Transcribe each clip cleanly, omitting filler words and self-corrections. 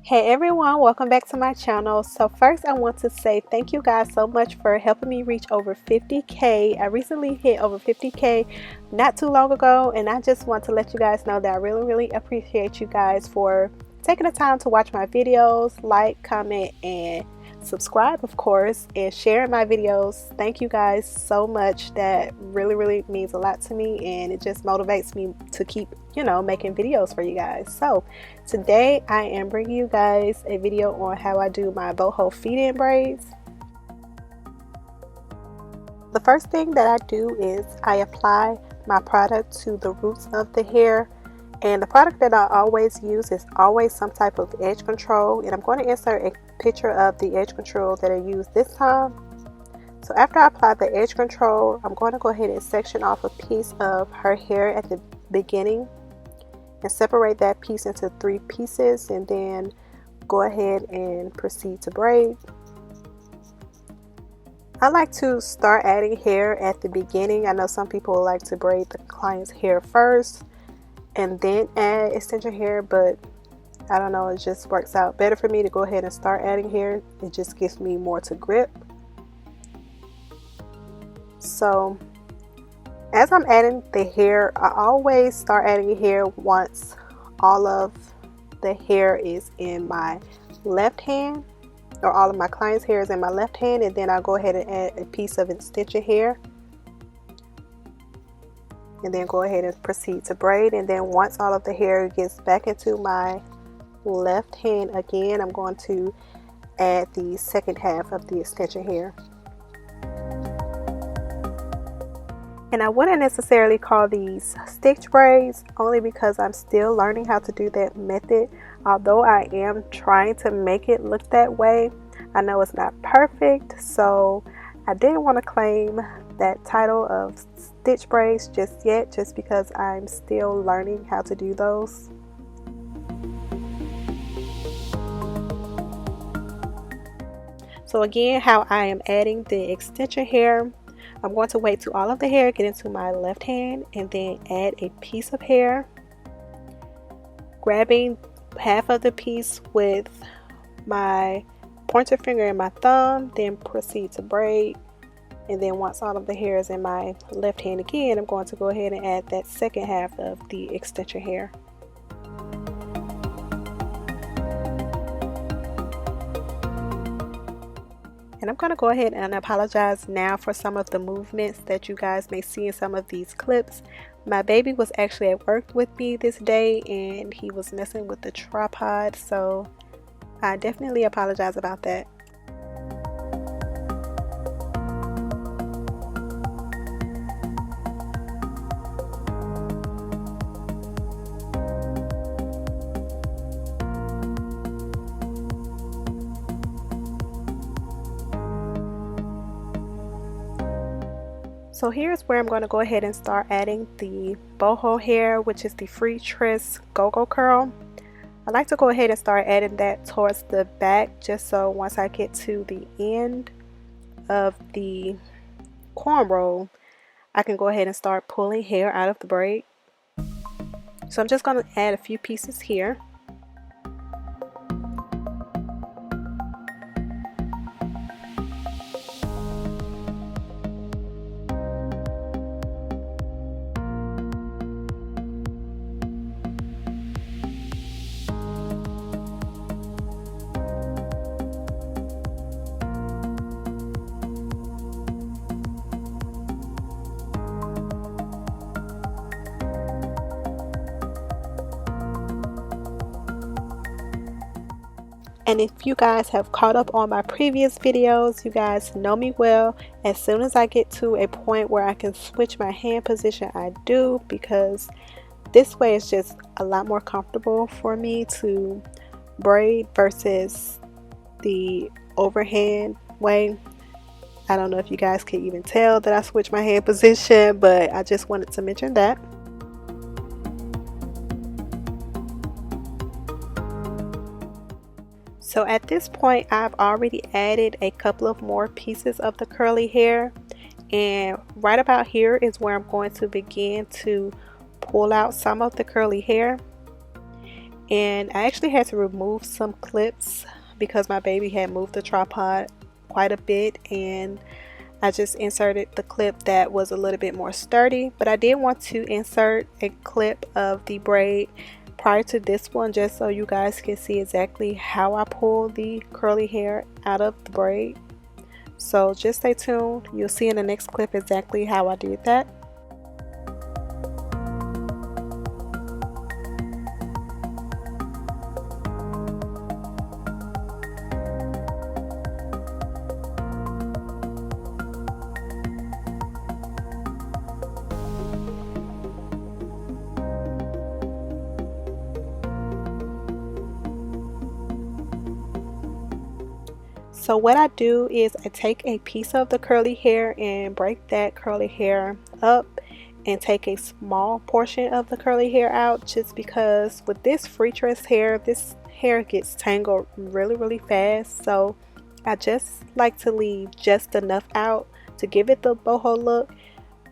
Hey everyone, welcome back to my channel. So first I want to say thank you guys so much for helping me reach over 50k. I recently hit over 50k not too long ago, and I just want to let you guys know that I really appreciate you guys for taking the time to watch my videos, like, comment, and subscribe, of course, and sharing my videos. Thank you guys so much. That really means a lot to me, and it just motivates me to keep making videos for you guys. So today I am bringing you guys a video on how I do my boho feed-in braids. The first thing that I do is I apply my product to the roots of the hair, and the product that I always use is always some type of edge control, and I'm going to insert a picture of the edge control that I used this time. So after I apply the edge control, I'm going to go ahead and section off a piece of her hair at the beginning and separate that piece into 3 pieces, and then go ahead and proceed to braid. I like to start adding hair at the beginning. I know some people like to braid the client's hair first and then add extension hair, but I don't know, it just works out better for me to go ahead and start adding hair. It just gives me more to grip. So as I'm adding the hair, I always start adding hair once all of the hair is in my left hand, or all of my client's hair is in my left hand, and then I'll go ahead and add a piece of extension hair, and then go ahead and proceed to braid. And then once all of the hair gets back into my left hand again, I'm going to add the second half of the extension hair. And I wouldn't necessarily call these stitch braids, only because I'm still learning how to do that method. Although I am trying to make it look that way, I know it's not perfect, so I didn't want to claim that title of stitch braids just yet, just because I'm still learning how to do those. So again, how I am adding the extension hair, I'm going to wait till all of the hair get into my left hand, and then add a piece of hair, grabbing half of the piece with my pointer finger and my thumb, then proceed to braid. And then once all of the hair is in my left hand again, I'm going to go ahead and add that second half of the extension hair. And I'm going to go ahead and apologize now for some of the movements that you guys may see in some of these clips. My baby was actually at work with me this day, and he was messing with the tripod, so I definitely apologize about that. So here's where I'm going to go ahead and start adding the boho hair, which is the free twist go-go curl. I like to go ahead and start adding that towards the back, just so once I get to the end of the cornrow, I can go ahead and start pulling hair out of the braid. So I'm just going to add a few pieces here. And if you guys have caught up on my previous videos, you guys know me well. As soon as I get to a point where I can switch my hand position, I do, because this way is just a lot more comfortable for me to braid versus the overhand way. I don't know if you guys can even tell that I switched my hand position, but I just wanted to mention that. So at this point, I've already added a couple of more pieces of the curly hair, and right about here is where I'm going to begin to pull out some of the curly hair. And I actually had to remove some clips because my baby had moved the tripod quite a bit, and I just inserted the clip that was a little bit more sturdy. But I did want to insert a clip of the braid prior to this one, just so you guys can see exactly how I pull the curly hair out of the braid. So just stay tuned. You'll see in the next clip exactly how I did that. So what I do is I take a piece of the curly hair and break that curly hair up and take a small portion of the curly hair out, just because with this free tress hair, this hair gets tangled really fast. So I just like to leave just enough out to give it the boho look,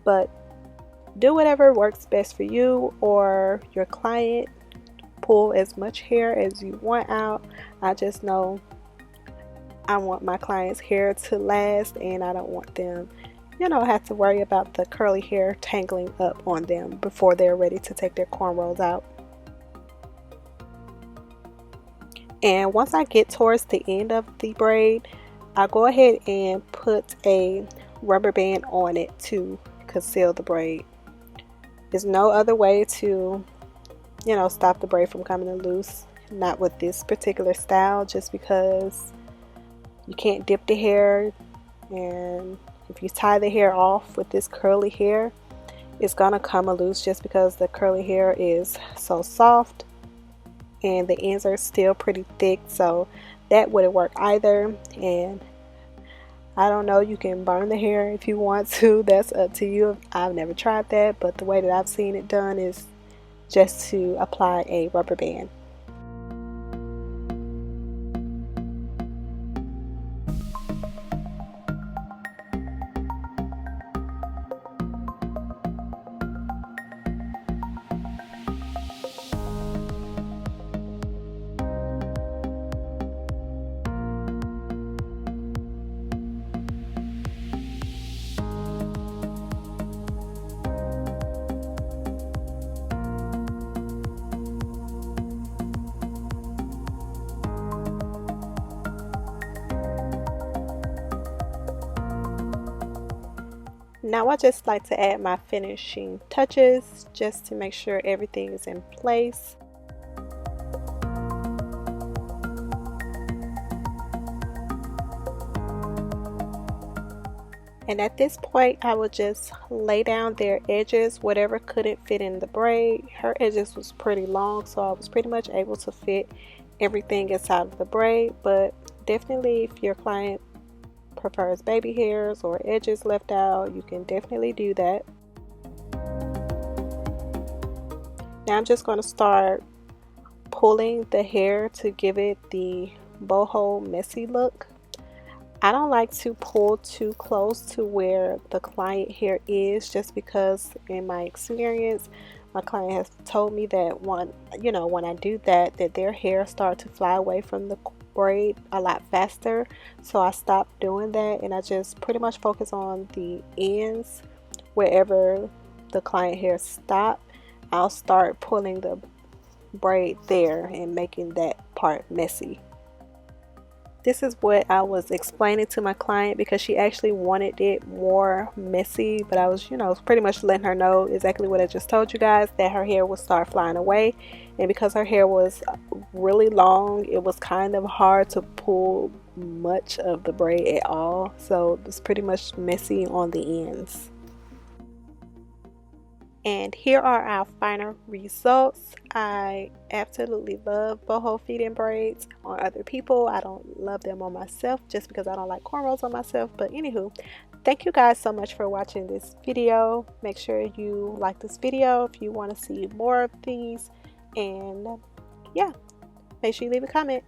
but do whatever works best for you or your client. Pull as much hair as you want out. I just know I want my clients' hair to last, and I don't want them, you know, have to worry about the curly hair tangling up on them before they're ready to take their cornrows out. And once I get towards the end of the braid, I go ahead and put a rubber band on it to conceal the braid. There's no other way to, you know, stop the braid from coming loose, not with this particular style, just because you can't dip the hair, and if you tie the hair off with this curly hair, it's gonna come loose just because the curly hair is so soft and the ends are still pretty thick. So that wouldn't work either. And I don't know, you can burn the hair if you want to, that's up to you. I've never tried that, but the way that I've seen it done is just to apply a rubber band. Now I just like to add my finishing touches just to make sure everything is in place. And at this point, I would just lay down their edges, whatever couldn't fit in the braid. Her edges was pretty long, so I was pretty much able to fit everything inside of the braid. But definitely, if your client prefers baby hairs or edges left out, you can definitely do that. Now I'm just going to start pulling the hair to give it the boho messy look. I don't like to pull too close to where the client hair is, just because in my experience my client has told me that when I do that their hair start to fly away from the braid a lot faster. So I stopped doing that, and I just pretty much focus on the ends. Wherever the client hair stop, I'll start pulling the braid there and making that part messy. This is what I was explaining to my client, because she actually wanted it more messy, but I was, pretty much letting her know exactly what I just told you guys, that her hair would start flying away. And because her hair was really long, it was kind of hard to pull much of the braid at all. So it was pretty much messy on the ends. And here are our final results. I absolutely love boho feed-in braids on other people. I don't love them on myself just because I don't like cornrows on myself. But anywho, thank you guys so much for watching this video. Make sure you like this video if you want to see more of these. And yeah, make sure you leave a comment.